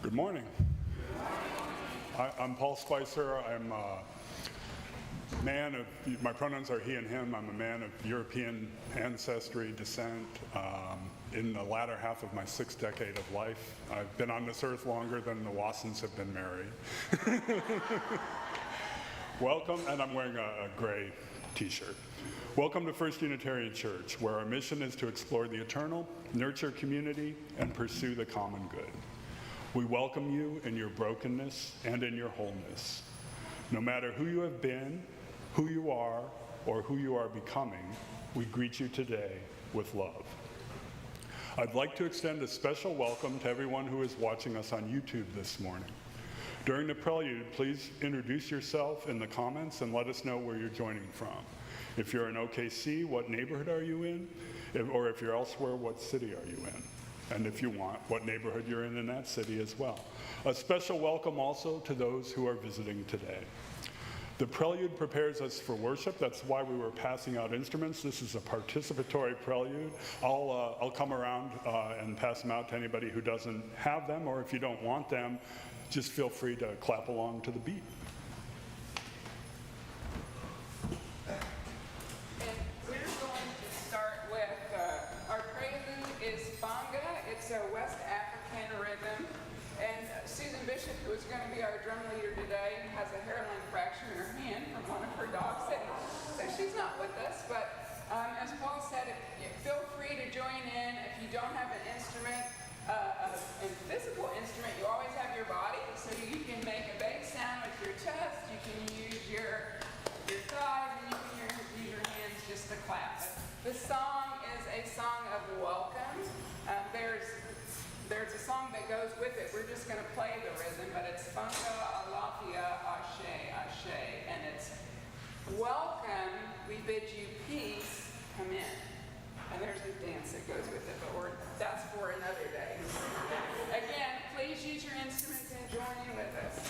Good morning. I'm Paul Spicer. I'm a man of, my pronouns are he and him. I'm a man of European ancestry, descent, in the latter half of my 6th decade of life. I've been on this earth longer than the Wassons have been married. Welcome, and I'm wearing a gray t-shirt. Welcome to First Unitarian Church, where our mission is to explore the eternal, nurture community, and pursue the common good. We welcome you in your brokenness and in your wholeness. No matter who you have been, who you are, or who you are becoming, we greet you today with love. I'd like to extend a special welcome to everyone who is watching us on YouTube this morning. During the prelude, please introduce yourself in the comments and let us know where you're joining from. If you're in OKC, what neighborhood are you in? Or if you're elsewhere, what city are you in? And if you want, what neighborhood you're in that city as well. A special welcome also to those who are visiting today. The prelude prepares us for worship. That's why we were passing out instruments. This is a participatory prelude. I'll come around and pass them out to anybody who doesn't have them, or if you don't want them, just feel free to clap along to the beat. Who is going to be our drum leader today, has a hairline fracture in her hand from one of her dogs, so she's not with us. But as Paul said, feel free to join in. If you don't have an instrument, a physical instrument, you always have your body, so you can make a bass sound with your chest. You can use your thighs, and you can use your hands just to clap. The song is a song of welcome. There's a song that goes with it. We're just going to play the rhythm, but it's Funga Alafia Ashe Ashe, and it's welcome, we bid you peace, come in. And there's a dance that goes with it, but that's for another day. Again, please use your instruments and join in with us.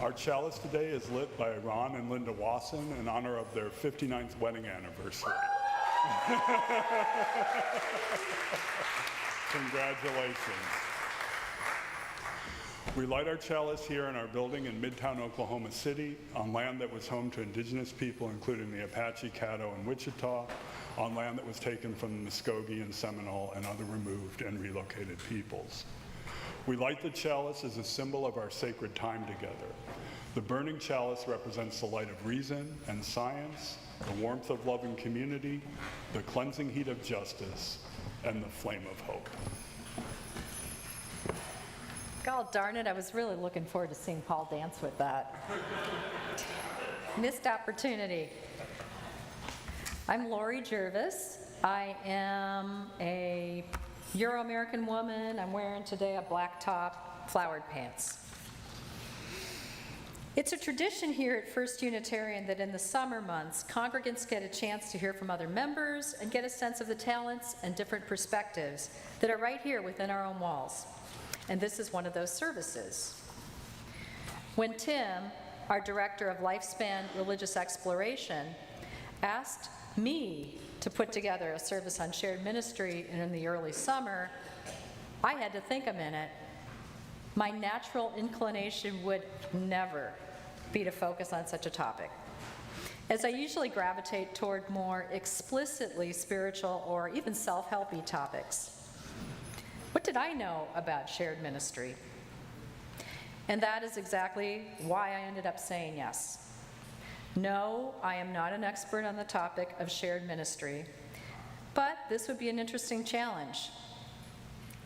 Our chalice today is lit by Ron and Linda Wasson in honor of their 59th wedding anniversary. Congratulations. We light our chalice here in our building in Midtown Oklahoma City on land that was home to indigenous people, including the Apache, Caddo, and Wichita, on land that was taken from the Muskogee and Seminole and other removed and relocated peoples. We light the chalice as a symbol of our sacred time together. The burning chalice represents the light of reason and science, the warmth of love and community, the cleansing heat of justice, and the flame of hope. God darn it, I was really looking forward to seeing Paul dance with that. Missed opportunity. I'm Lori Jervis. I am a Euro-American woman. I'm wearing today a black top, flowered pants. It's a tradition here at First Unitarian that in the summer months, congregants get a chance to hear from other members and get a sense of the talents and different perspectives that are right here within our own walls. And this is one of those services. When Tim, our director of Lifespan Religious Exploration, asked me to put together a service on shared ministry in the early summer, I had to think a minute. My natural inclination would never be to focus on such a topic, as I usually gravitate toward more explicitly spiritual or even self-helpy topics. What did I know about shared ministry? And that is exactly why I ended up saying yes. No, I am not an expert on the topic of shared ministry, but this would be an interesting challenge.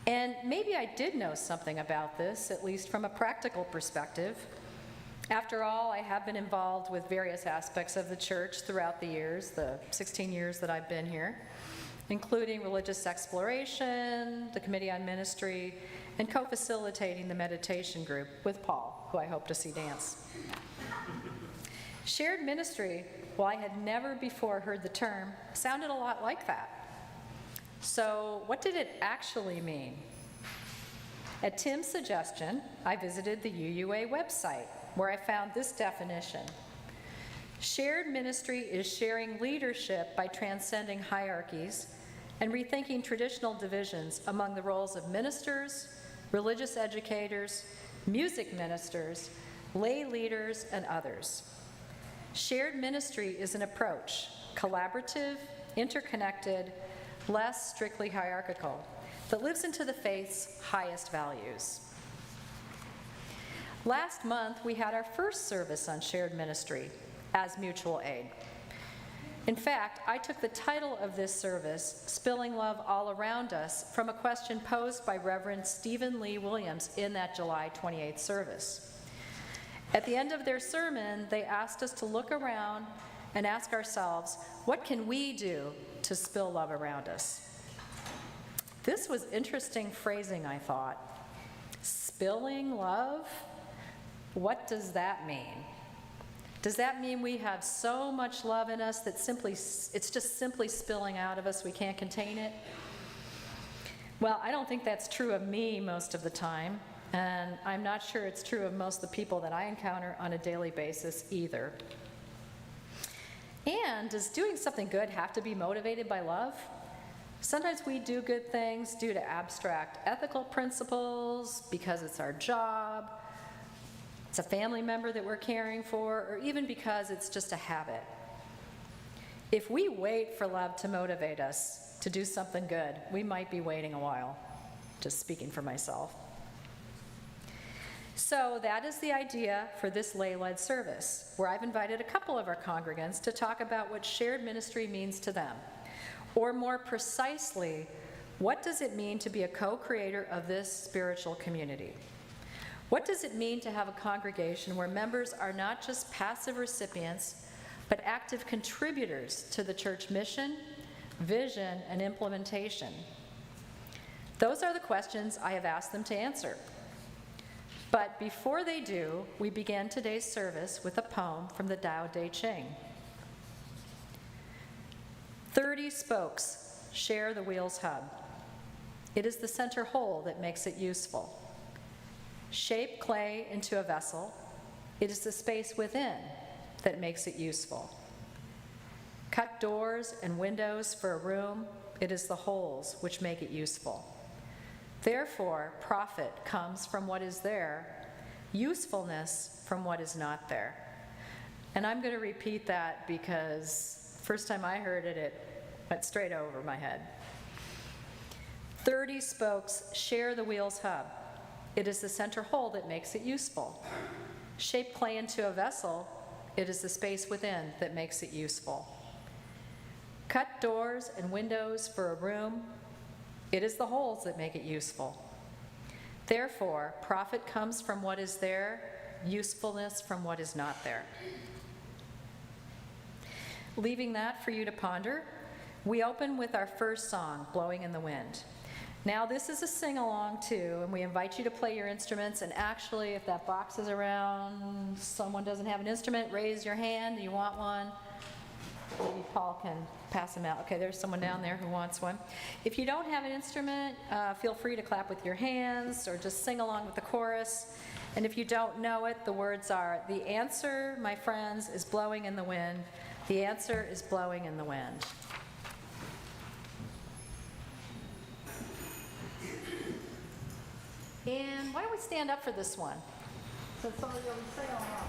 And maybe I did know something about this, at least from a practical perspective. After all, I have been involved with various aspects of the church throughout the years, the 16 years that I've been here, including religious exploration, the Committee on Ministry, and co-facilitating the meditation group with Paul, who I hope to see dance. Shared ministry, while I had never before heard the term, sounded a lot like that. So what did it actually mean? At Tim's suggestion, I visited the UUA website, where I found this definition. Shared ministry is sharing leadership by transcending hierarchies and rethinking traditional divisions among the roles of ministers, religious educators, music ministers, lay leaders, and others. Shared ministry is an approach, collaborative, interconnected, less strictly hierarchical, that lives into the faith's highest values. Last month, we had our first service on shared ministry as mutual aid. In fact, I took the title of this service, Spilling Love All Around Us, from a question posed by Reverend Stephen Lee Williams in that July 28th service. At the end of their sermon, they asked us to look around and ask ourselves, what can we do to spill love around us? This was interesting phrasing, I thought. Spilling love? What does that mean? Does that mean we have so much love in us that it's just simply spilling out of us, we can't contain it? Well, I don't think that's true of me most of the time, and I'm not sure it's true of most of the people that I encounter on a daily basis either. And does doing something good have to be motivated by love? Sometimes we do good things due to abstract ethical principles, because it's our job, it's a family member that we're caring for, or even because it's just a habit. If we wait for love to motivate us to do something good, we might be waiting a while, just speaking for myself. So that is the idea for this lay-led service, where I've invited a couple of our congregants to talk about what shared ministry means to them, or more precisely, what does it mean to be a co-creator of this spiritual community? What does it mean to have a congregation where members are not just passive recipients, but active contributors to the church mission, vision, and implementation? Those are the questions I have asked them to answer. But before they do, we begin today's service with a poem from the Tao Te Ching. 30 spokes share the wheel's hub. It is the center hole that makes it useful. Shape clay into a vessel. It is the space within that makes it useful. Cut doors and windows for a room. It is the holes which make it useful. Therefore, profit comes from what is there, usefulness from what is not there. And I'm going to repeat that because first time I heard it, it went straight over my head. 30 spokes share the wheel's hub. It is the center hole that makes it useful. Shape clay into a vessel. It is the space within that makes it useful. Cut doors and windows for a room. It is the holes that make it useful. Therefore, profit comes from what is there, usefulness from what is not there. Leaving that for you to ponder, we open with our first song, Blowing in the Wind. Now, this is a sing-along too, and we invite you to play your instruments, and actually, if that box is around, someone doesn't have an instrument, raise your hand. Do you want one? Maybe Paul can pass them out. Okay, there's someone down there who wants one. If you don't have an instrument, feel free to clap with your hands or just sing along with the chorus. And if you don't know it, the words are, "The answer, my friends, is blowing in the wind. The answer is blowing in the wind." And why don't we stand up for this one? So some of you will sing along.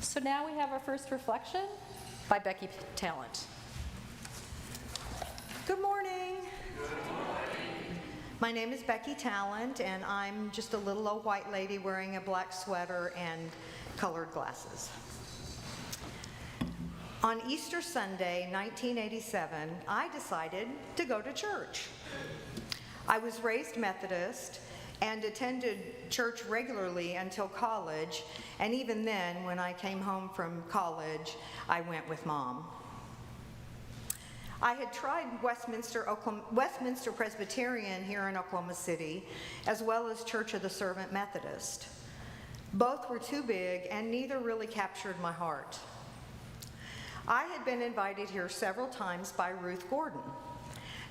So now we have our first reflection by Becky Talent. Good morning. My name is Becky Talent, and I'm just a little old white lady wearing a black sweater and colored glasses. On Easter Sunday, 1987, I decided to go to church. I was raised Methodist and attended church regularly until college, and even then, when I came home from college, I went with Mom. I had tried Westminster Presbyterian here in Oklahoma City, as well as Church of the Servant Methodist. Both were too big, and neither really captured my heart. I had been invited here several times by Ruth Gordon.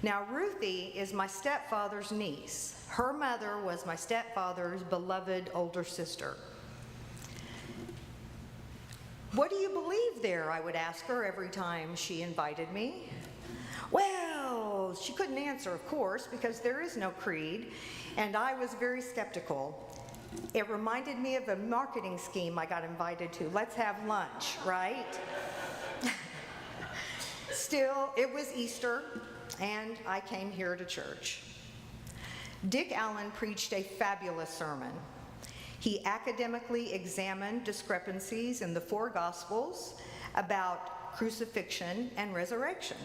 Now, Ruthie is my stepfather's niece. Her mother was my stepfather's beloved older sister. "What do you believe there?" I would ask her every time she invited me. Well, she couldn't answer, of course, because there is no creed, and I was very skeptical. It reminded me of a marketing scheme I got invited to. Let's have lunch, right? Still, it was Easter, and I came here to church. Dick Allen preached a fabulous sermon. He academically examined discrepancies in the four Gospels about crucifixion and resurrection.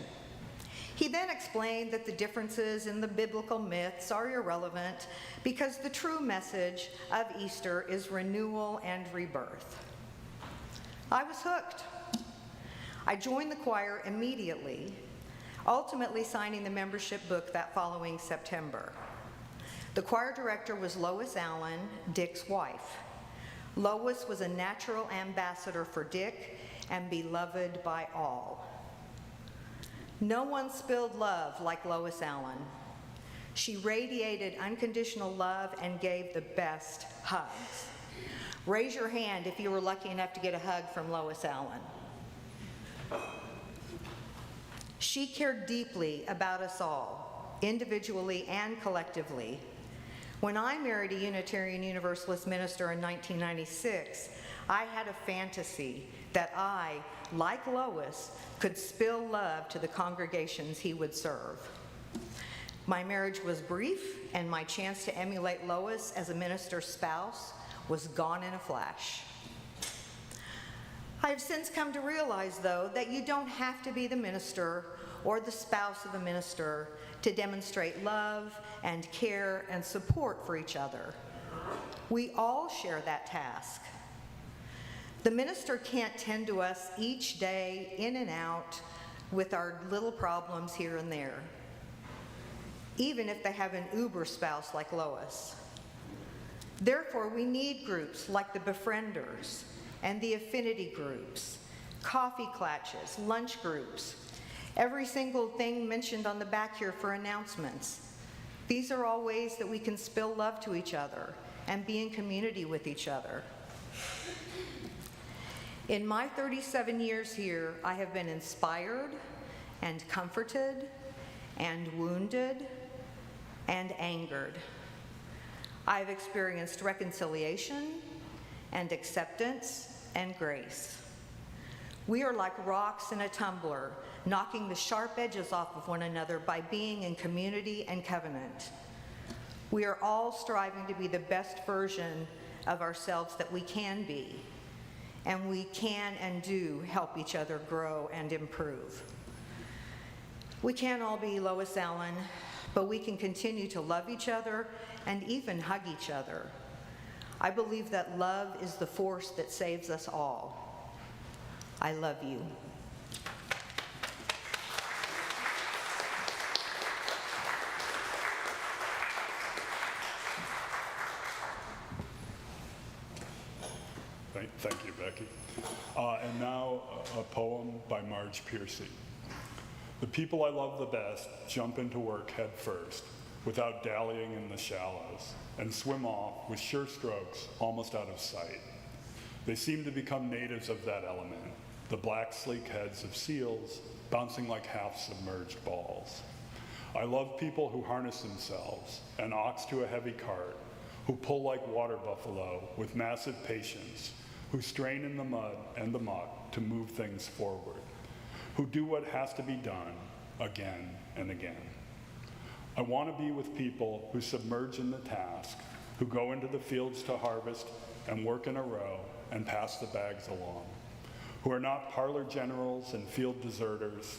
He then explained that the differences in the biblical myths are irrelevant because the true message of Easter is renewal and rebirth. I was hooked. I joined the choir immediately, ultimately signing the membership book that following September. The choir director was Lois Allen, Dick's wife. Lois was a natural ambassador for Dick and beloved by all. No one spilled love like Lois Allen. She radiated unconditional love and gave the best hugs. Raise your hand if you were lucky enough to get a hug from Lois Allen. She cared deeply about us all, individually and collectively. When I married a Unitarian Universalist minister in 1996, I had a fantasy that I, like Lois, could spill love to the congregations he would serve. My marriage was brief, and my chance to emulate Lois as a minister's spouse was gone in a flash. I have since come to realize, though, that you don't have to be the minister or the spouse of a minister to demonstrate love and care and support for each other. We all share that task. The minister can't tend to us each day in and out with our little problems here and there, even if they have an uber spouse like Lois. Therefore, we need groups like the Befrienders and the affinity groups, coffee clatches, lunch groups, every single thing mentioned on the back here for announcements. These are all ways that we can spill love to each other and be in community with each other. In my 37 years here, I have been inspired and comforted and wounded and angered. I've experienced reconciliation and acceptance and grace. We are like rocks in a tumbler, knocking the sharp edges off of one another by being in community and covenant. We are all striving to be the best version of ourselves that we can be, and we can and do help each other grow and improve. We can't all be Lois Allen, but we can continue to love each other and even hug each other. I believe that love is the force that saves us all. I love you. Thank you, Becky. And now a poem by Marge Piercy. The people I love the best jump into work head first, without dallying in the shallows, and swim off with sure strokes almost out of sight. They seem to become natives of that element, the black sleek heads of seals bouncing like half-submerged balls. I love people who harness themselves, an ox to a heavy cart, who pull like water buffalo with massive patience, who strain in the mud and the muck to move things forward, who do what has to be done again and again. I want to be with people who submerge in the task, who go into the fields to harvest and work in a row and pass the bags along, who are not parlor generals and field deserters,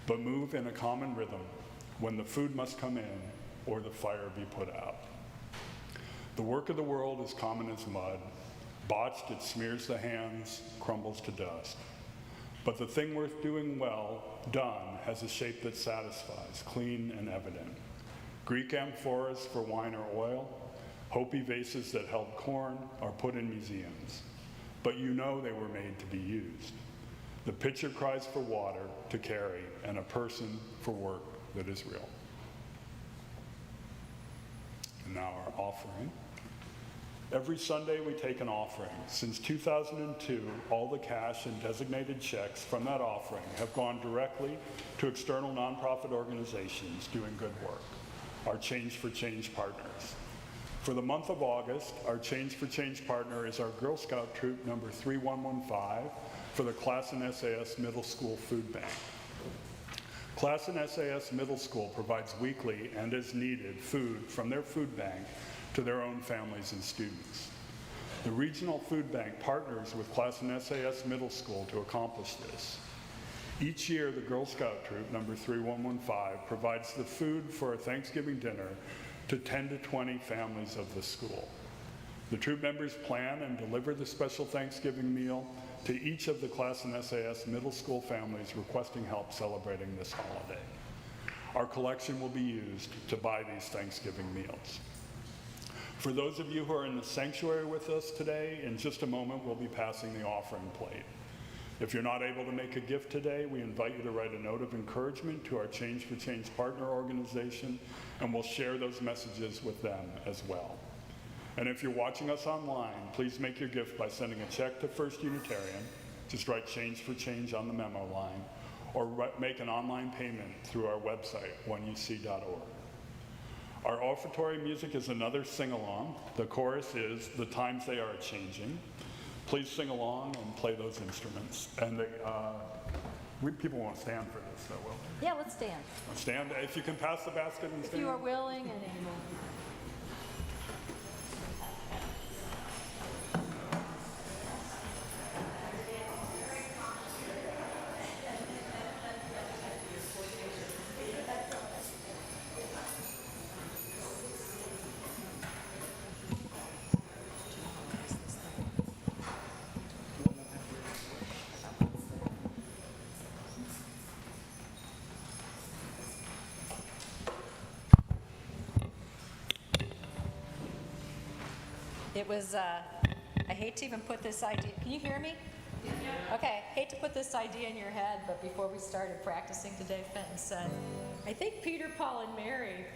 but move in a common rhythm when the food must come in or the fire be put out. The work of the world is common as mud. Botched, it smears the hands, crumbles to dust. But the thing worth doing well done has a shape that satisfies, clean and evident. Greek amphoras for wine or oil, Hopi vases that held corn are put in museums, but you know they were made to be used. The pitcher cries for water to carry and a person for work that is real. And now our offering. Every Sunday, we take an offering. Since 2002, all the cash and designated checks from that offering have gone directly to external nonprofit organizations doing good work, our Change for Change partners. For the month of August, our Change for Change partner is our Girl Scout Troop number 3115 for the Classen SAS Middle School Food Bank. Classen SAS Middle School provides weekly and as needed food from their food bank to their own families and students. The regional food bank partners with Classen SAS Middle School to accomplish this. Each year, the Girl Scout Troop number 3115 provides the food for a Thanksgiving dinner to 10 to 20 families of the school. The troop members plan and deliver the special Thanksgiving meal to each of the Classen SAS Middle School families requesting help celebrating this holiday. Our collection will be used to buy these Thanksgiving meals. For those of you who are in the sanctuary with us today, in just a moment we'll be passing the offering plate. If you're not able to make a gift today, we invite you to write a note of encouragement to our Change for Change partner organization, and we'll share those messages with them as well. And if you're watching us online, please make your gift by sending a check to First Unitarian. Just write Change for Change on the memo line, or make an online payment through our website, oneuc.org. Our offertory music is another sing-along. The chorus is "The Times They Are Changing." Please sing along and play those instruments. And people won't stand for this, so we'll Yeah, let's stand. stand. If you can pass the basket and If stand. you are willing and able. It was, I hate to even put this idea, can you hear me? Okay, hate to put this idea in your head, but before we started practicing today, Fenton said, I think Peter, Paul, and Mary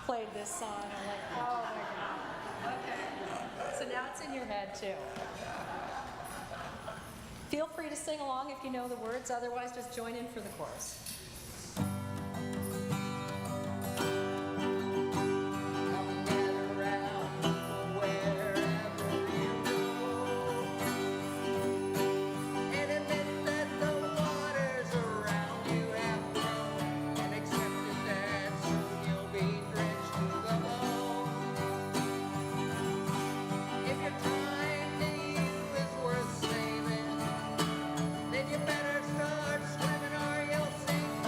played this song. I'm like, oh my God. Okay. So now it's in your head too. Feel free to sing along if you know the words, otherwise just join in for the chorus. Then you better start swimming or you'll sink.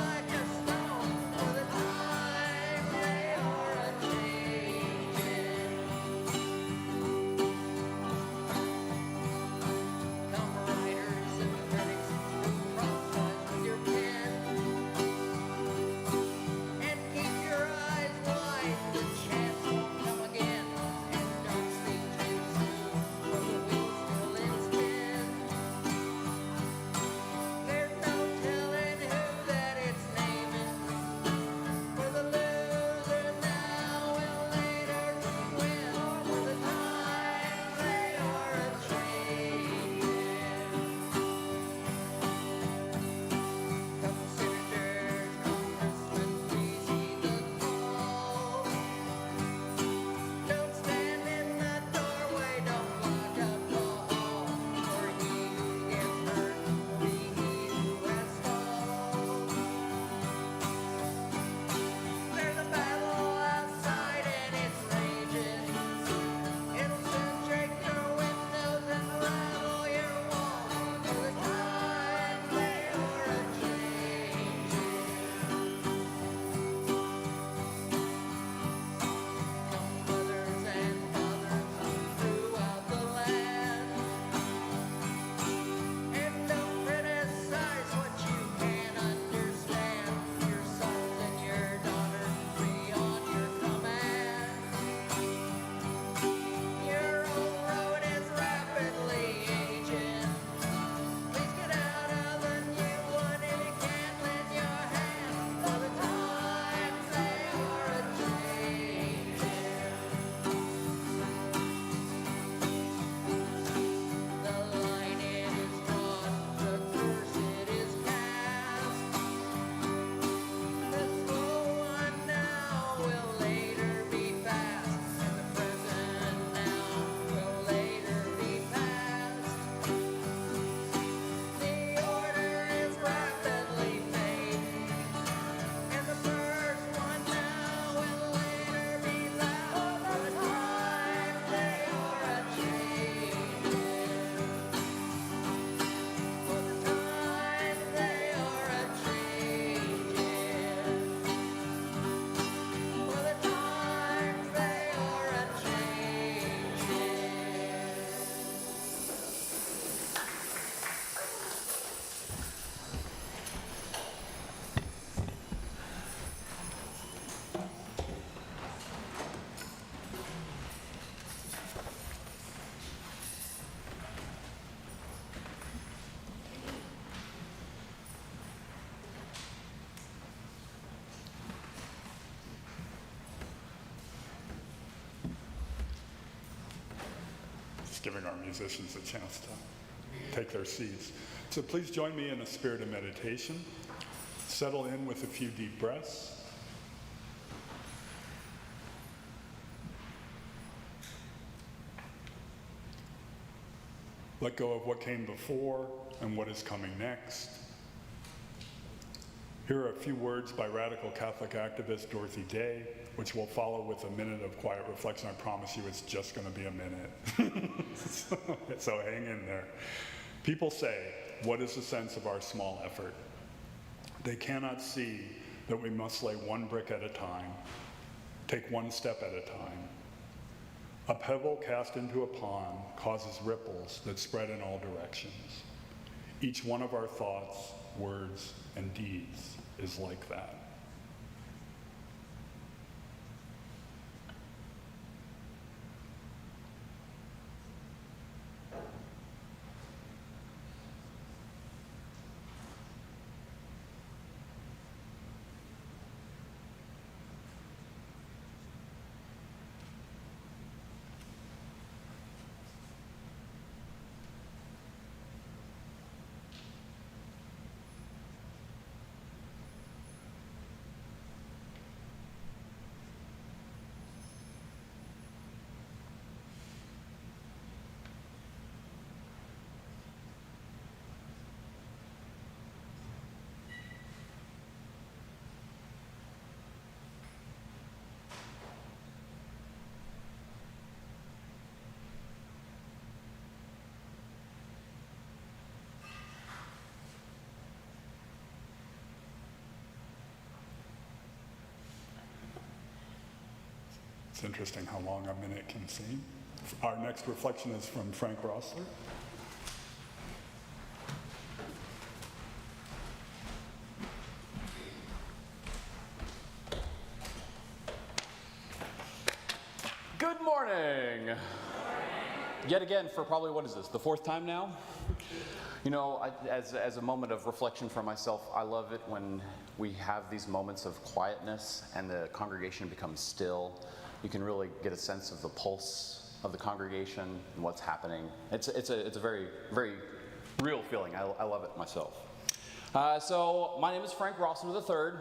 giving our musicians a chance to take their seats. So please join me in a spirit of meditation. Settle in with a few deep breaths. Let go of what came before and what is coming next. Here are a few words by radical Catholic activist Dorothy Day, which will follow with a minute of quiet reflection. I promise you it's just going to be a minute. So hang in there. People say, what is the sense of our small effort? They cannot see that we must lay one brick at a time, take one step at a time. A pebble cast into a pond causes ripples that spread in all directions. Each one of our thoughts, words, and deeds is like that. It's interesting how long a minute can seem. Our next reflection is from Frank Rossler. Good morning. Yet again, for probably, what is this, the fourth time now? You know, as a moment of reflection for myself, I love it when we have these moments of quietness and the congregation becomes still. You can really get a sense of the pulse of the congregation and what's happening. It's a very, very real feeling. I love it myself. So my name is Frank Rossler III,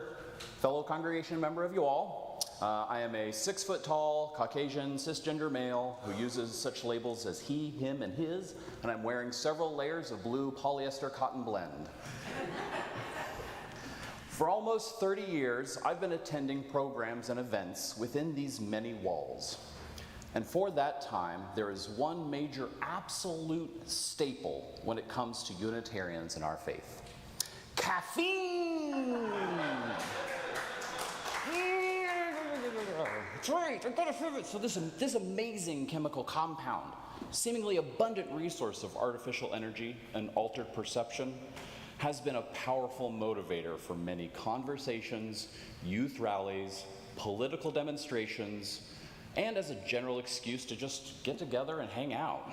fellow congregation member of you all. I am a 6 foot tall, Caucasian, cisgender male who uses such labels as he, him, and his, and I'm wearing several layers of blue polyester cotton blend. For almost 30 years, I've been attending programs and events within these many walls. And for that time, there is one major absolute staple when it comes to Unitarians in our faith. Caffeine! That's right, I've got a favorite. So this amazing chemical compound, seemingly abundant resource of artificial energy and altered perception, has been a powerful motivator for many conversations, youth rallies, political demonstrations, and as a general excuse to just get together and hang out.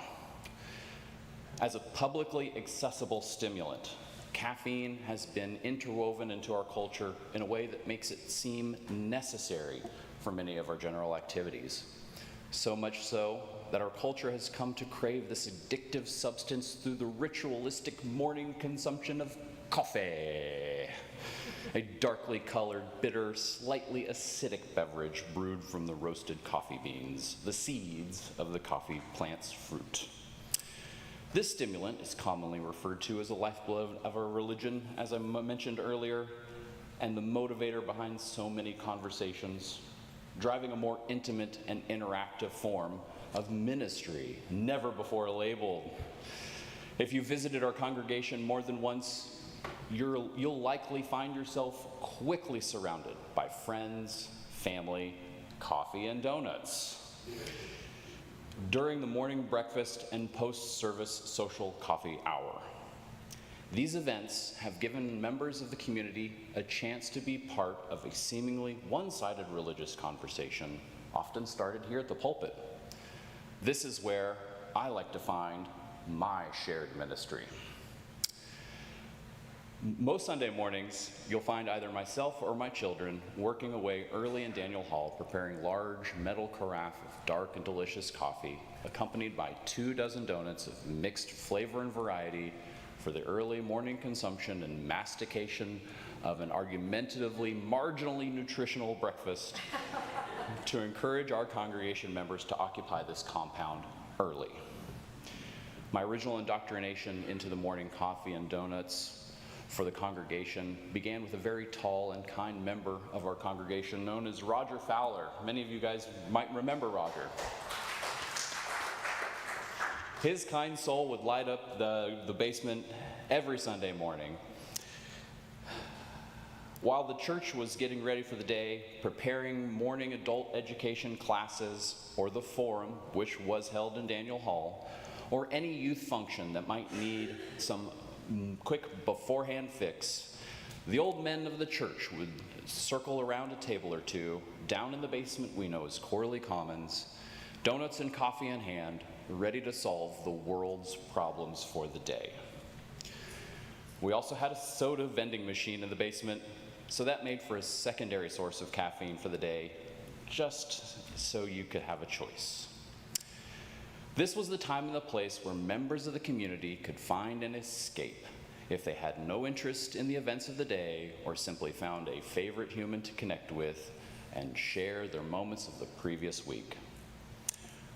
As a publicly accessible stimulant, caffeine has been interwoven into our culture in a way that makes it seem necessary for many of our general activities. So much so that our culture has come to crave this addictive substance through the ritualistic morning consumption of coffee, a darkly colored, bitter, slightly acidic beverage brewed from the roasted coffee beans, the seeds of the coffee plant's fruit. This stimulant is commonly referred to as the lifeblood of our religion, as I mentioned earlier, and the motivator behind so many conversations, driving a more intimate and interactive form of ministry, never before labeled. If you visited our congregation more than once, you'll likely find yourself quickly surrounded by friends, family, coffee, and donuts. During the morning breakfast and post-service social coffee hour, these events have given members of the community a chance to be part of a seemingly one-sided religious conversation, often started here at the pulpit. This is where I like to find my shared ministry. Most Sunday mornings, you'll find either myself or my children working away early in Daniel Hall, preparing large metal carafe of dark and delicious coffee, accompanied by 24 donuts of mixed flavor and variety for the early morning consumption and mastication of an argumentatively marginally nutritional breakfast to encourage our congregation members to occupy this compound early. My original indoctrination into the morning coffee and donuts for the congregation began with a very tall and kind member of our congregation known as Roger Fowler. Many of you guys might remember Roger. His kind soul would light up the basement every Sunday morning. While the church was getting ready for the day, preparing morning adult education classes, or the forum, which was held in Daniel Hall, or any youth function that might need some quick beforehand fix, the old men of the church would circle around a table or two down in the basement we know as Corley Commons, donuts and coffee in hand, ready to solve the world's problems for the day. We also had a soda vending machine in the basement, so that made for a secondary source of caffeine for the day, just so you could have a choice. This was the time and the place where members of the community could find an escape if they had no interest in the events of the day or simply found a favorite human to connect with and share their moments of the previous week.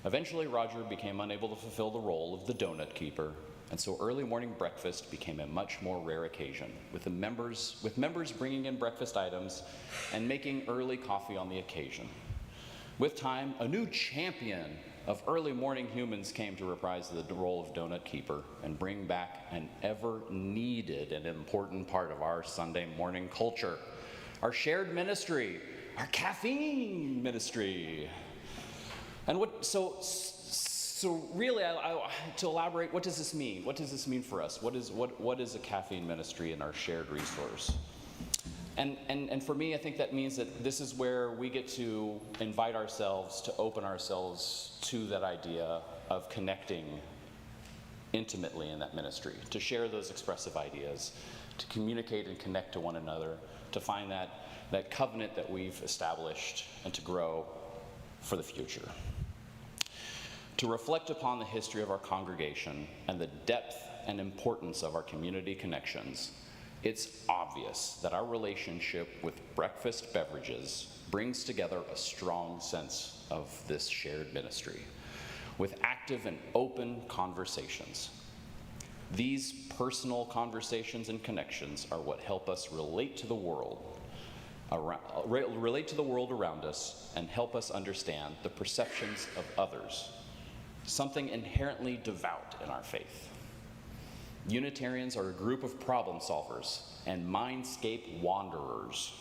Eventually, Roger became unable to fulfill the role of the donut keeper, and so early morning breakfast became a much more rare occasion, with members bringing in breakfast items and making early coffee on the occasion. With time, a new champion of early morning humans came to reprise the role of donut keeper and bring back an ever needed and important part of our Sunday morning culture, our shared ministry, our caffeine ministry. And so really, to elaborate, what does this mean? What does this mean for us? What is a caffeine ministry in our shared resource? And for me, I think that means that this is where we get to invite ourselves to open ourselves to that idea of connecting intimately in that ministry, to share those expressive ideas, to communicate and connect to one another, to find that covenant that we've established, and to grow for the future. To reflect upon the history of our congregation and the depth and importance of our community connections, it's obvious that our relationship with breakfast beverages brings together a strong sense of this shared ministry, with active and open conversations. These personal conversations and connections are what help us relate to the world around us and help us understand the perceptions of others, something inherently devout in our faith. Unitarians are a group of problem solvers and mindscape wanderers.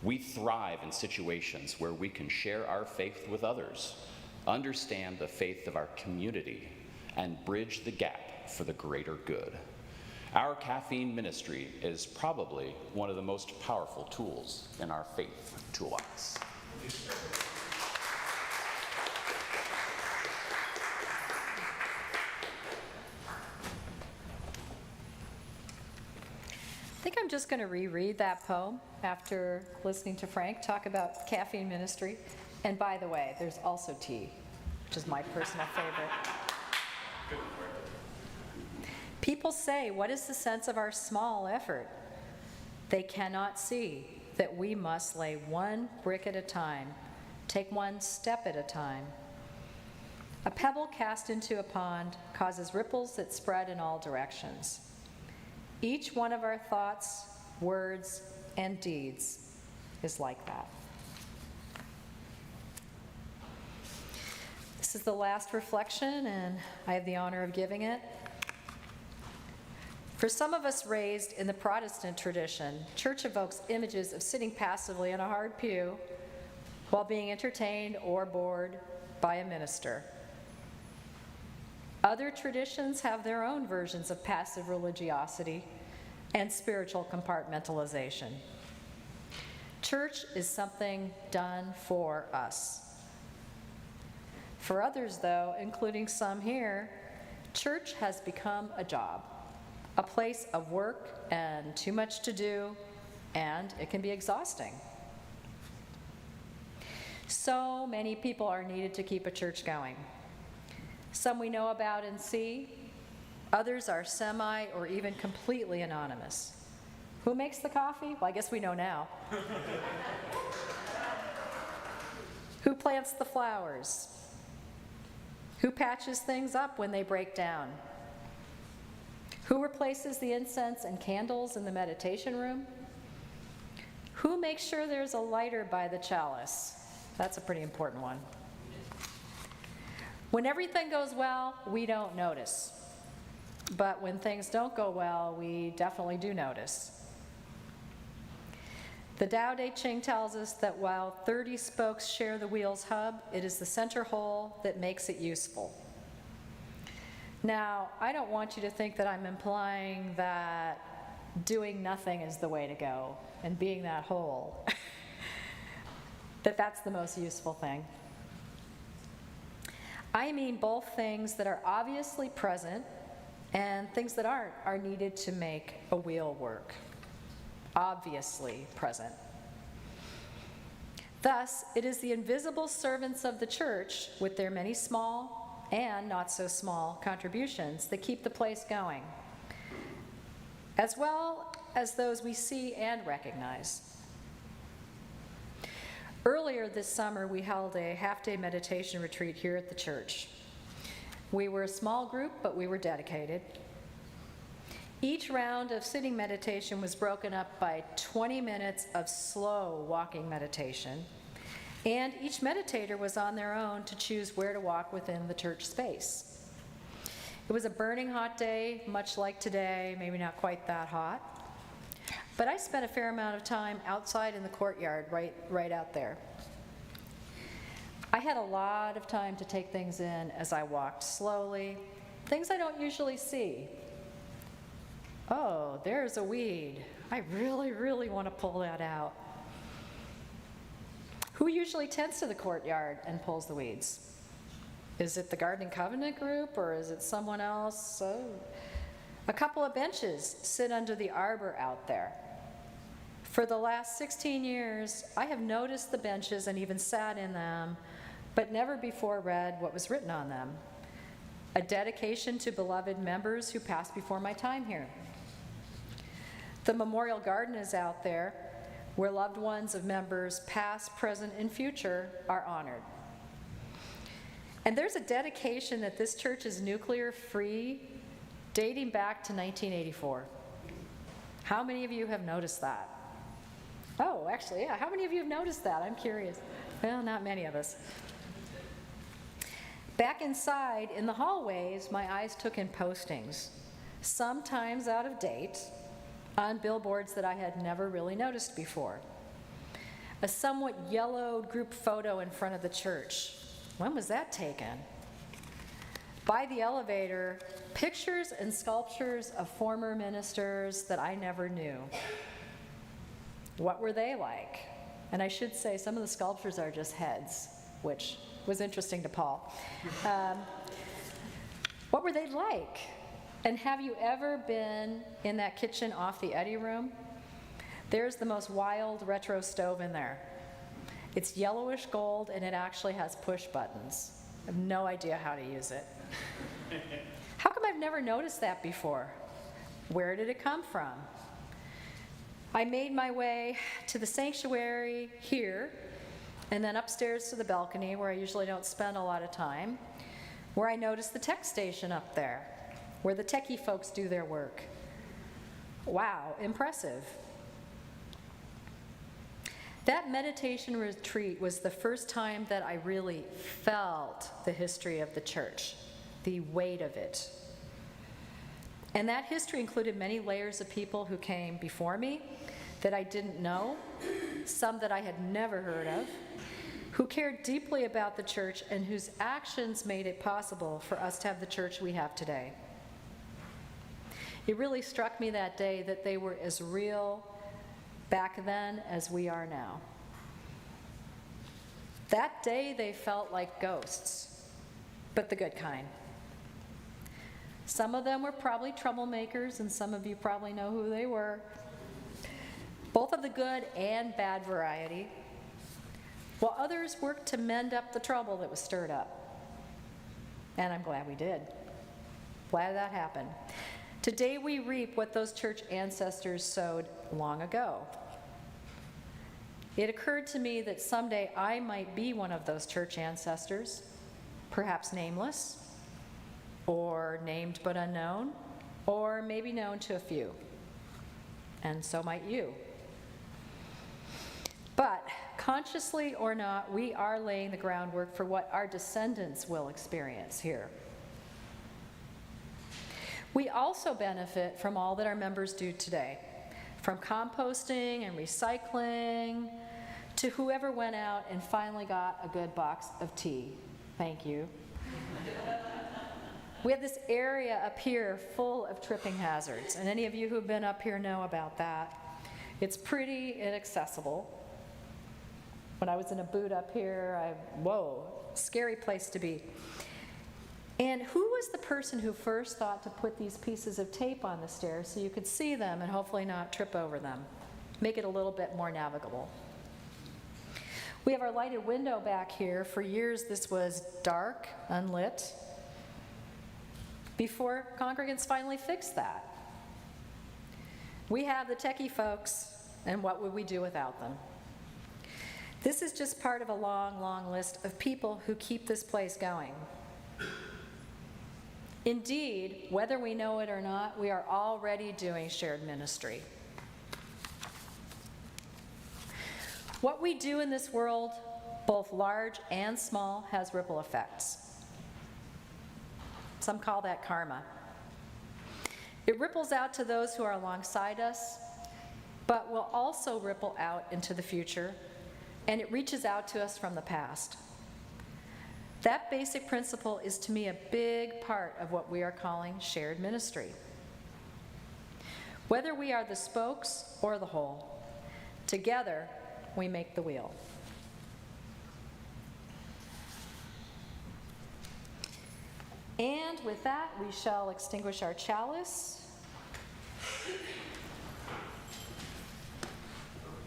We thrive in situations where we can share our faith with others, understand the faith of our community, and bridge the gap for the greater good. Our caffeine ministry is probably one of the most powerful tools in our faith toolbox. I think I'm just going to reread that poem after listening to Frank talk about caffeine ministry. And by the way, there's also tea, which is my personal favorite. People say, what is the sense of our small effort? They cannot see that we must lay one brick at a time, take one step at a time. A pebble cast into a pond causes ripples that spread in all directions. Each one of our thoughts, words, and deeds is like that. This is the last reflection, and I have the honor of giving it. For some of us raised in the Protestant tradition, church evokes images of sitting passively in a hard pew while being entertained or bored by a minister. Other traditions have their own versions of passive religiosity and spiritual compartmentalization. Church is something done for us. For others, though, including some here, church has become a job, a place of work and too much to do, and it can be exhausting. So many people are needed to keep a church going. Some we know about and see, others are semi or even completely anonymous. Who makes the coffee? Well, I guess we know now. Who plants the flowers? Who patches things up when they break down? Who replaces the incense and candles in the meditation room? Who makes sure there's a lighter by the chalice? That's a pretty important one. When everything goes well, we don't notice. But when things don't go well, we definitely do notice. The Tao Te Ching tells us that while 30 spokes share the wheel's hub, it is the center hole that makes it useful. Now, I don't want you to think that I'm implying that doing nothing is the way to go and being that hole, that that's the most useful thing. I mean both things that are obviously present and things that aren't are needed to make a wheel work. Obviously present. Thus, it is the invisible servants of the church, with their many small and not so small contributions, that keep the place going, as well as those we see and recognize. Earlier this summer, we held a half-day meditation retreat here at the church. We were a small group, but we were dedicated. Each round of sitting meditation was broken up by 20 minutes of slow walking meditation, and each meditator was on their own to choose where to walk within the church space. It was a burning hot day, much like today, maybe not quite that hot, but I spent a fair amount of time outside in the courtyard, right out there. I had a lot of time to take things in as I walked slowly, things I don't usually see. Oh, there's a weed. I really, really want to pull that out. Who usually tends to the courtyard and pulls the weeds? Is it the Gardening Covenant group, or is it someone else? A couple of benches sit under the arbor out there. For the last 16 years, I have noticed the benches and even sat in them, but never before read what was written on them. A dedication to beloved members who passed before my time here. The memorial garden is out there, where loved ones of members past, present, and future are honored. And there's a dedication that this church is nuclear-free, dating back to 1984. How many of you have noticed that? Oh, actually, yeah. How many of you have noticed that? I'm curious. Well, not many of us. Back inside, in the hallways, my eyes took in postings, sometimes out of date, on billboards that I had never really noticed before. A somewhat yellowed group photo in front of the church. When was that taken? By the elevator, pictures and sculptures of former ministers that I never knew. What were they like? And I should say, some of the sculptures are just heads, which was interesting to Paul. What were they like? And have you ever been in that kitchen off the Eddy room? There's the most wild retro stove in there. It's yellowish gold, and it actually has push buttons. I have no idea how to use it. How come I've never noticed that before? Where did it come from? I made my way to the sanctuary here, and then upstairs to the balcony, where I usually don't spend a lot of time, where I noticed the tech station up there, where the techie folks do their work. Wow, impressive. That meditation retreat was the first time that I really felt the history of the church, the weight of it. And that history included many layers of people who came before me that I didn't know, some that I had never heard of, who cared deeply about the church and whose actions made it possible for us to have the church we have today. It really struck me that day that they were as real back then as we are now. That day they felt like ghosts, but the good kind. Some of them were probably troublemakers, and some of you probably know who they were. Both of the good and bad variety, while others worked to mend up the trouble that was stirred up. And I'm glad we did. Glad that happened. Today we reap what those church ancestors sowed long ago. It occurred to me that someday I might be one of those church ancestors, perhaps nameless, or named but unknown, or maybe known to a few. And so might you. But consciously or not, we are laying the groundwork for what our descendants will experience here. We also benefit from all that our members do today, from composting and recycling to whoever went out and finally got a good box of tea. Thank you. We have this area up here full of tripping hazards, and any of you who've been up here know about that. It's pretty inaccessible. When I was in a boot up here, whoa, scary place to be. And who was the person who first thought to put these pieces of tape on the stairs so you could see them and hopefully not trip over them? Make it a little bit more navigable. We have our lighted window back here. For years this was dark, unlit, before congregants finally fixed that. We have the techie folks, and what would we do without them? This is just part of a long, long list of people who keep this place going. Indeed, whether we know it or not, we are already doing shared ministry. What we do in this world, both large and small, has ripple effects. Some call that karma. It ripples out to those who are alongside us, but will also ripple out into the future, and it reaches out to us from the past. That basic principle is to me a big part of what we are calling shared ministry. Whether we are the spokes or the whole, together we make the wheel. And with that, we shall extinguish our chalice.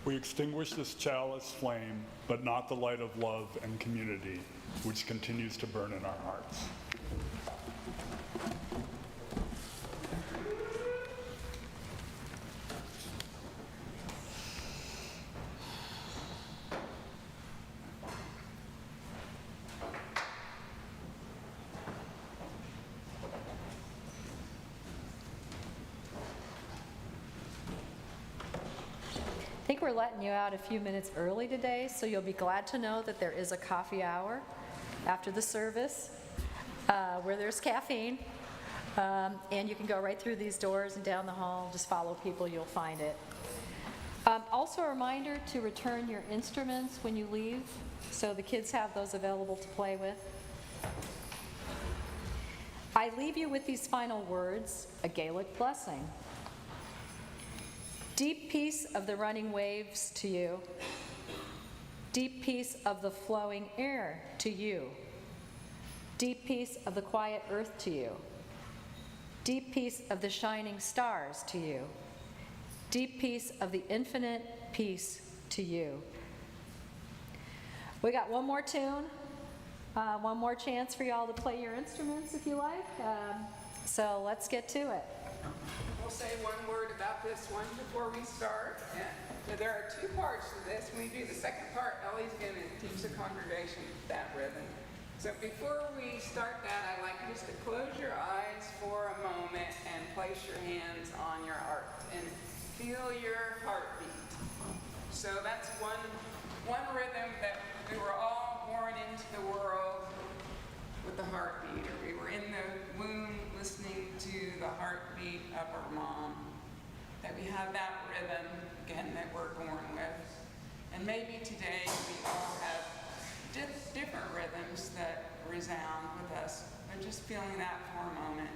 We extinguish this chalice flame, but not the light of love and community, which continues to burn in our hearts. I think we're letting you out a few minutes early today, so you'll be glad to know that there is a coffee hour after the service where there's caffeine. And you can go right through these doors and down the hall. Just follow people, you'll find it. Also a reminder to return your instruments when you leave, so the kids have those available to play with. I leave you with these final words, a Gaelic blessing. Deep peace of the running waves to you. Deep peace of the flowing air to you. Deep peace of the quiet earth to you. Deep peace of the shining stars to you. Deep peace of the infinite peace to you. We got one more tune, one more chance for y'all to play your instruments if you like. So let's get to it. We'll say one word about this one before we start. And there are two parts to this. When we do the second part, Ellie's going to teach the congregation that rhythm. So before we start that, I'd like you just to close your eyes for a moment and place your hands on your heart and feel your heartbeat. So that's one rhythm that we were all born into the world with the heartbeat, or we were in the womb listening to the heartbeat of our mom, that we have that rhythm, again, that we're born with. And maybe today we all have different rhythms that resound with us, but just feeling that for a moment.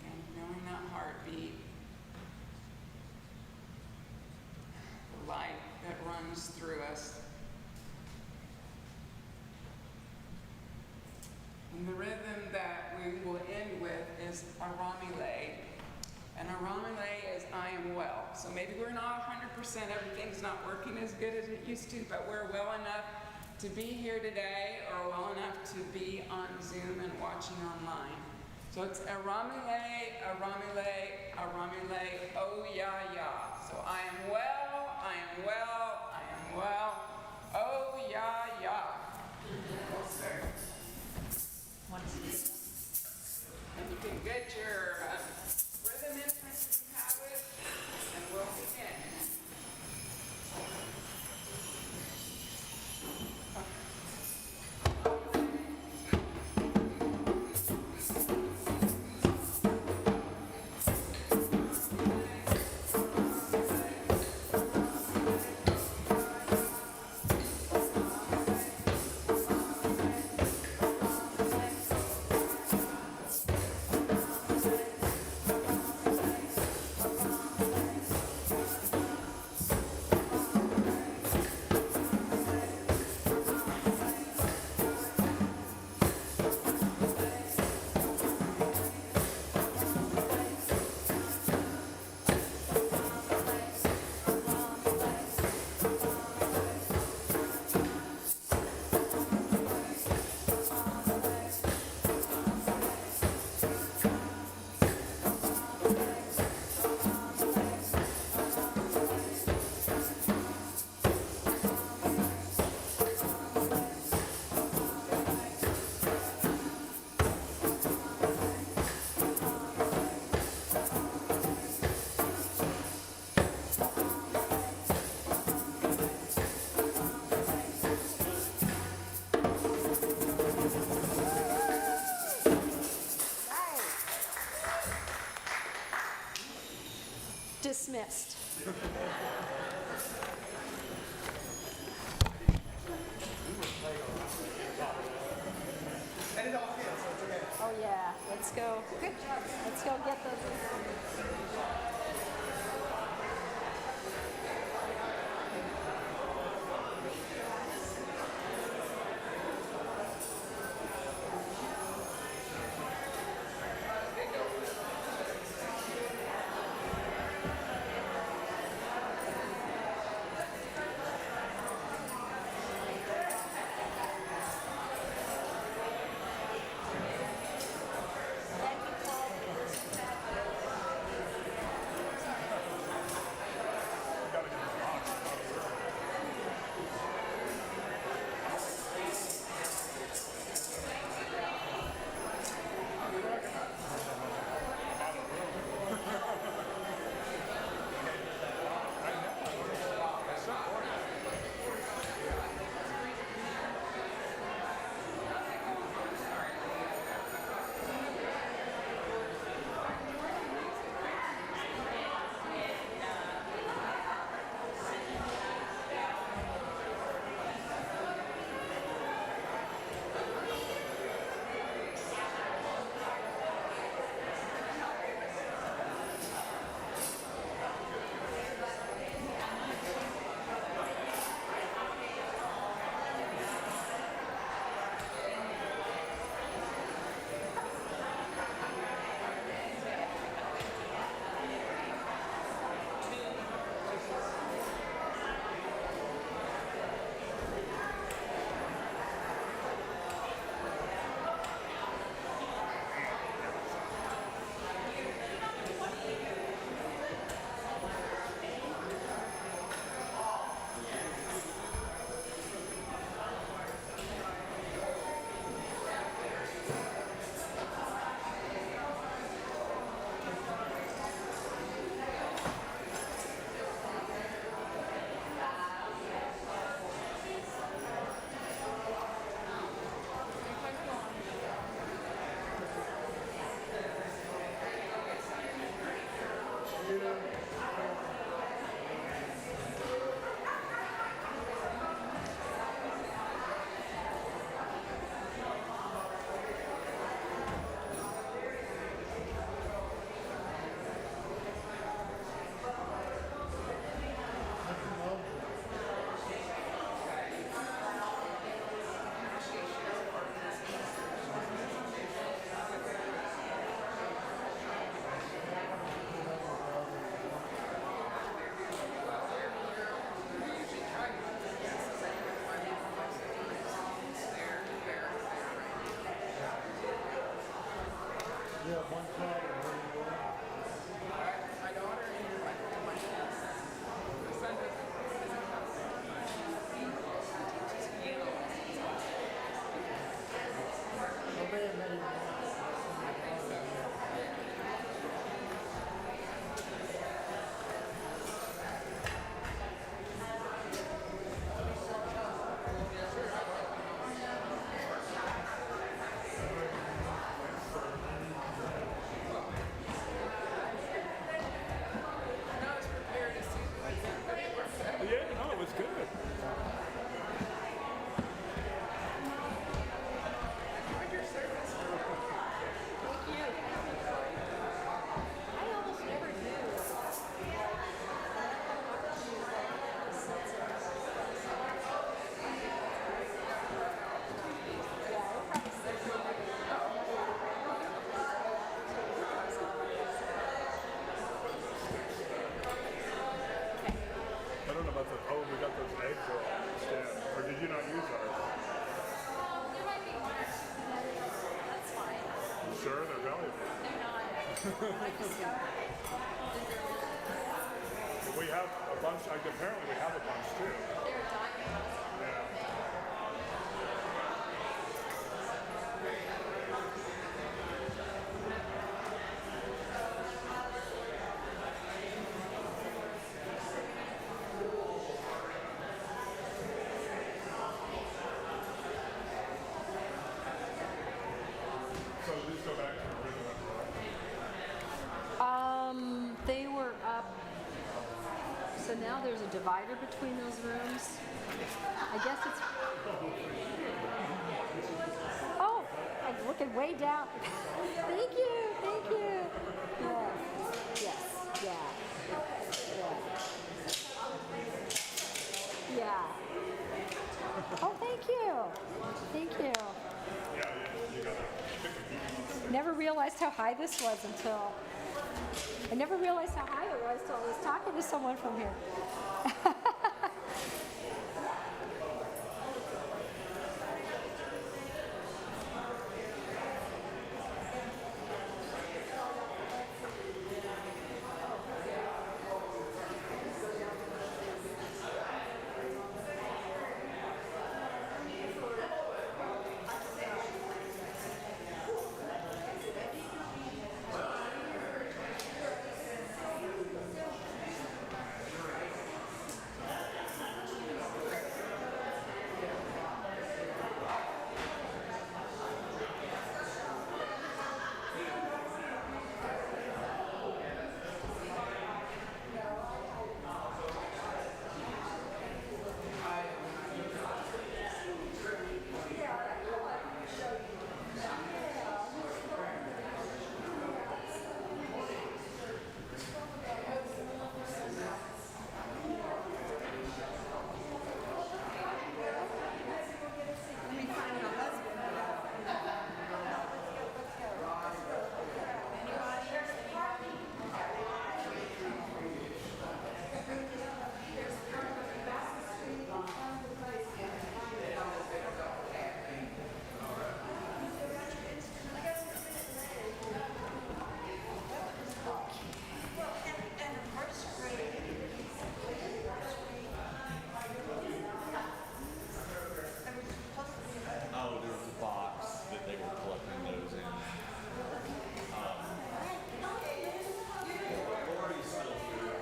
Again, feeling that heartbeat. Light that runs through us. end with is Aramile. And Aramile is I am well. So maybe we're not 100%, everything's not working as good as it used to, but we're well enough to be here today or well enough to be on Zoom and watching online. So it's Aramile, Aramile, Aramile, oh yeah, yeah. So I am well, I am well, I am well, oh yeah, yeah. We'll start. And you can get your rhythm instruments if you have it, and we'll begin. Dismissed. Oh yeah, let's go. Good job. Let's go get those. My daughter and my niece. My son doesn't come. He teaches piano lessons. Not as prepared as Susan, but it works out. Yeah, no, it was good. Enjoyed your service. Thank you. I almost never do. I don't know about the, oh, we got those eggs all stand. Or did you not use ours? There might be one or two that that's fine. You sure? They're valuable. They're not. I just got We have a bunch, apparently we have a bunch too. they're diamonds. Yeah. So just go back to the original one. They were up. So now there's a divider between those rooms. I guess it's. Oh, I'm looking way down. Thank you, thank you. Yeah. Yes, yeah. Yeah. Yeah. Oh, thank you. Thank you. Yeah, you gotta. Never realized how high this was until. I never realized how high it was until I was talking to someone from here. Oh, there was a box that they were collecting those in. Lori's still here.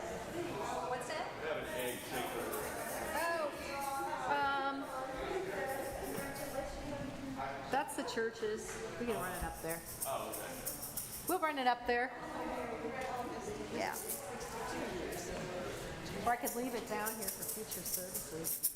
What's that? They have an egg shaker. That's the churches. We can run it up there. Oh, okay. We'll run it up there. Yeah. Or I could leave it down here for future services.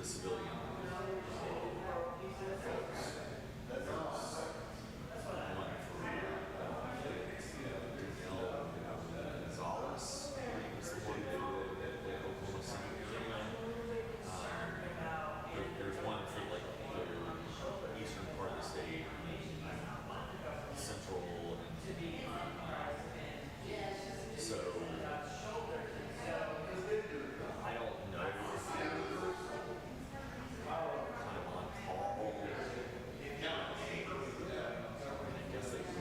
civilian folks. There's one for Danielle Gonzalez. He's the one for Oklahoma City area. There's one for like the eastern part of the state, central, and so I don't know if you're kind of on call. I guess they would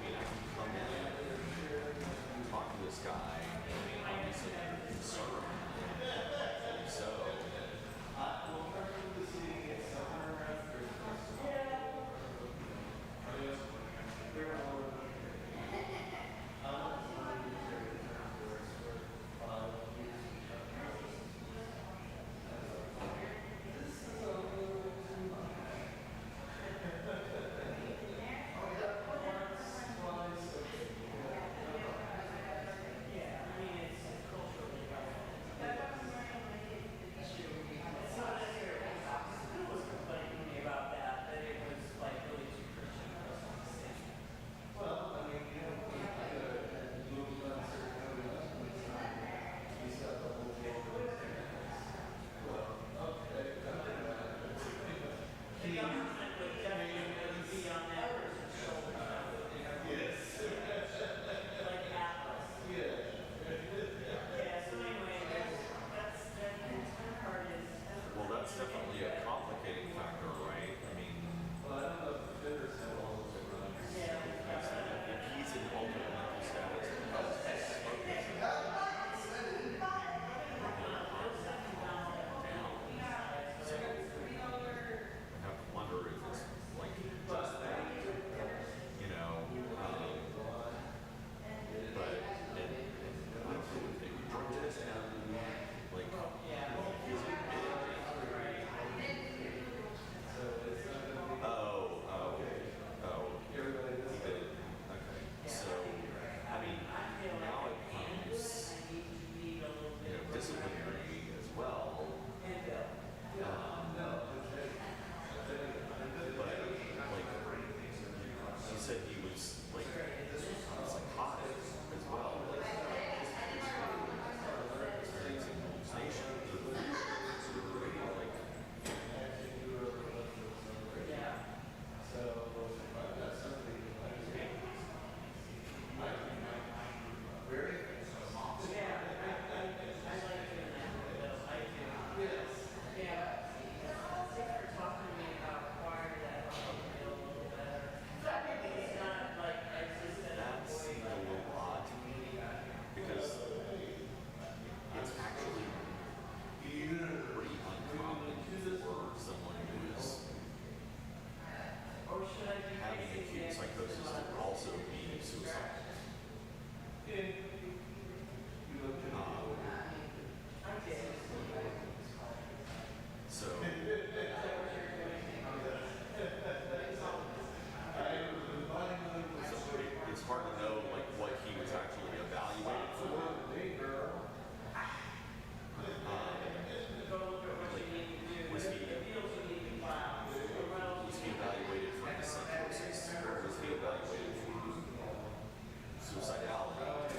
be talk to this guy, obviously under concern, so. Well, that's definitely a complicating factor, right? I mean, if he's in alternate mental status because he's smoking, I have to wonder if it's like just that, you know. But I don't know if they would drug test him, like, he's a he did. Okay. So, I mean, now it becomes, disciplinary as well. But, like, she said he was, like, psychotic as well. Like, experiencing hallucinations or, like, that seemed a little odd to me because it's actually pretty uncommon for someone who is having acute psychosis to also be suicidal. So it's hard to know like what he was actually evaluated for. Was he evaluated for his psychosis or was he evaluated for suicidality?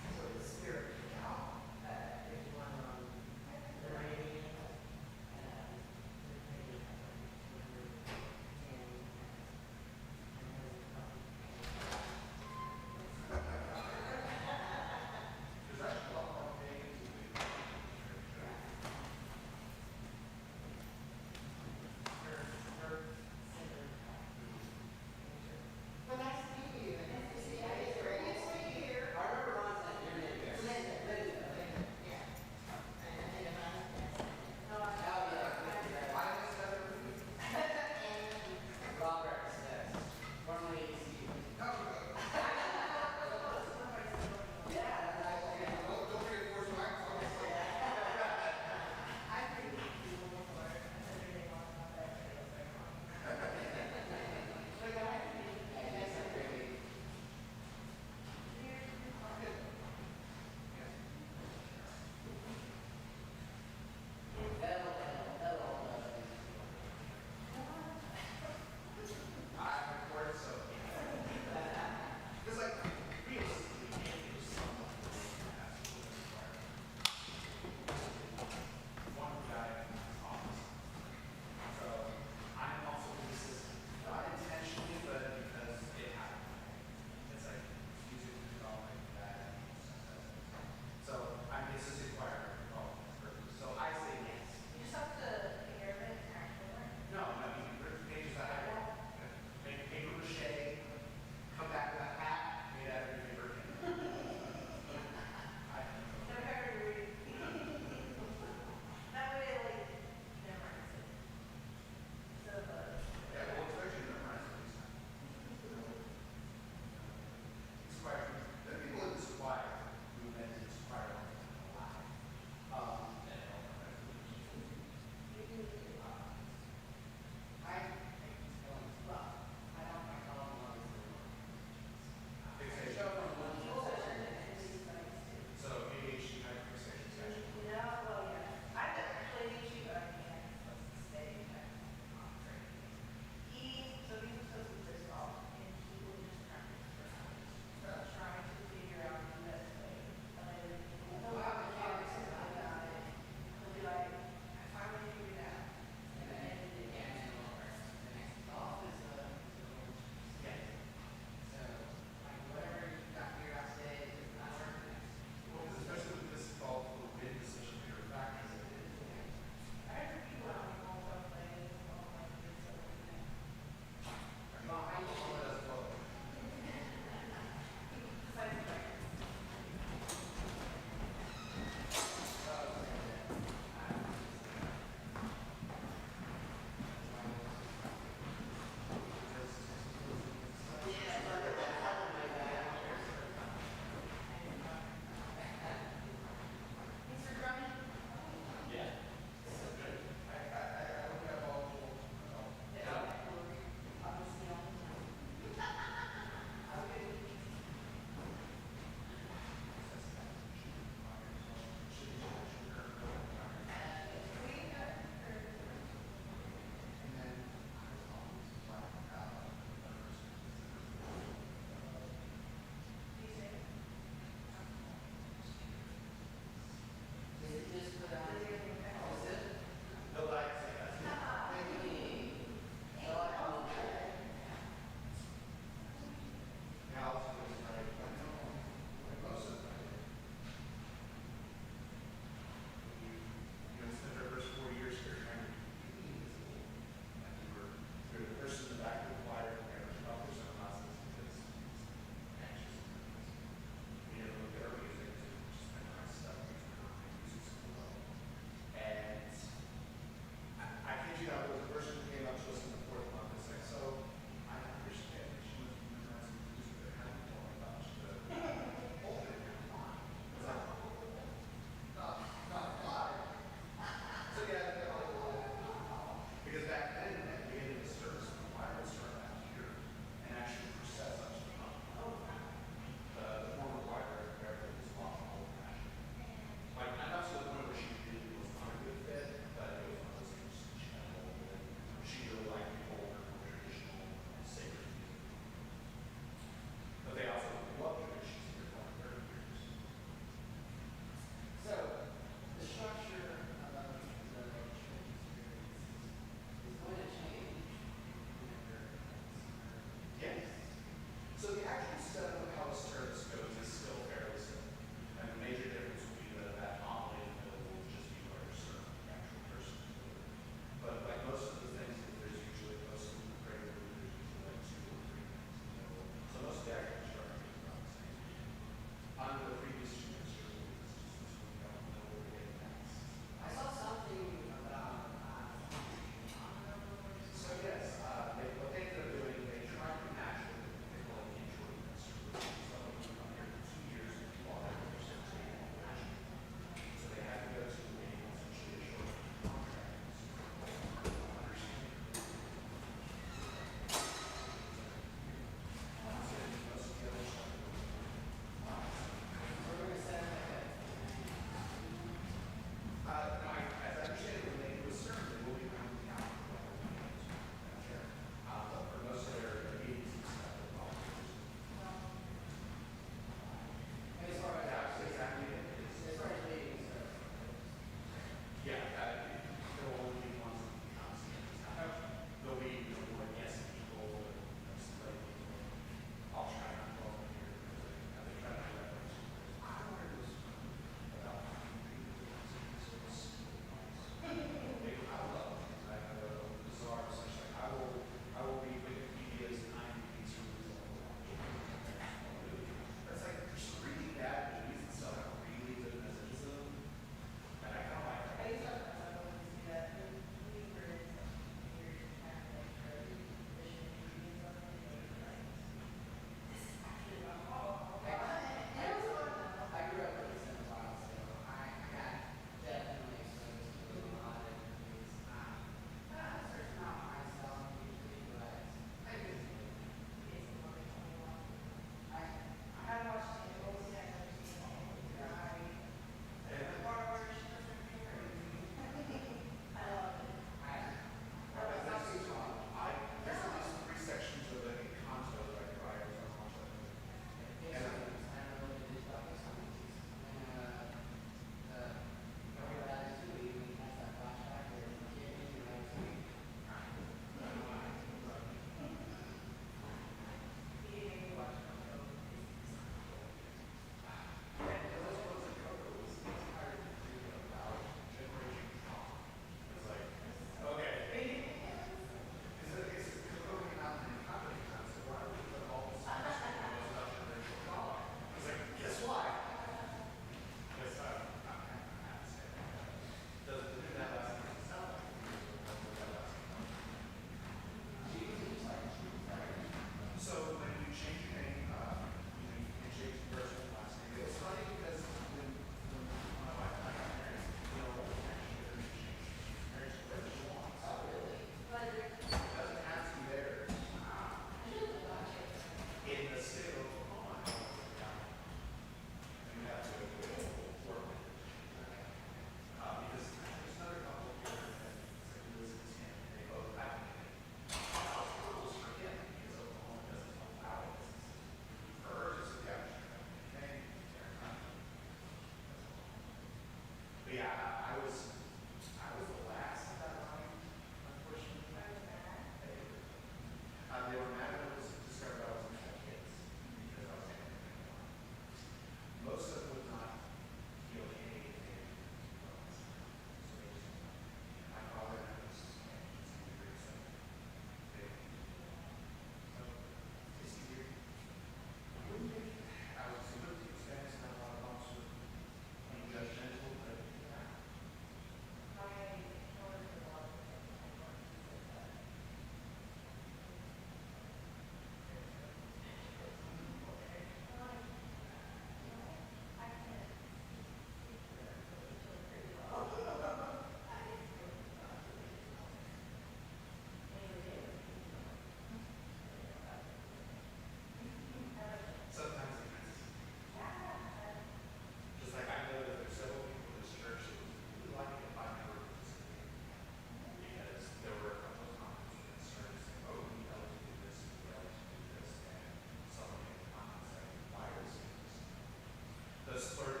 best part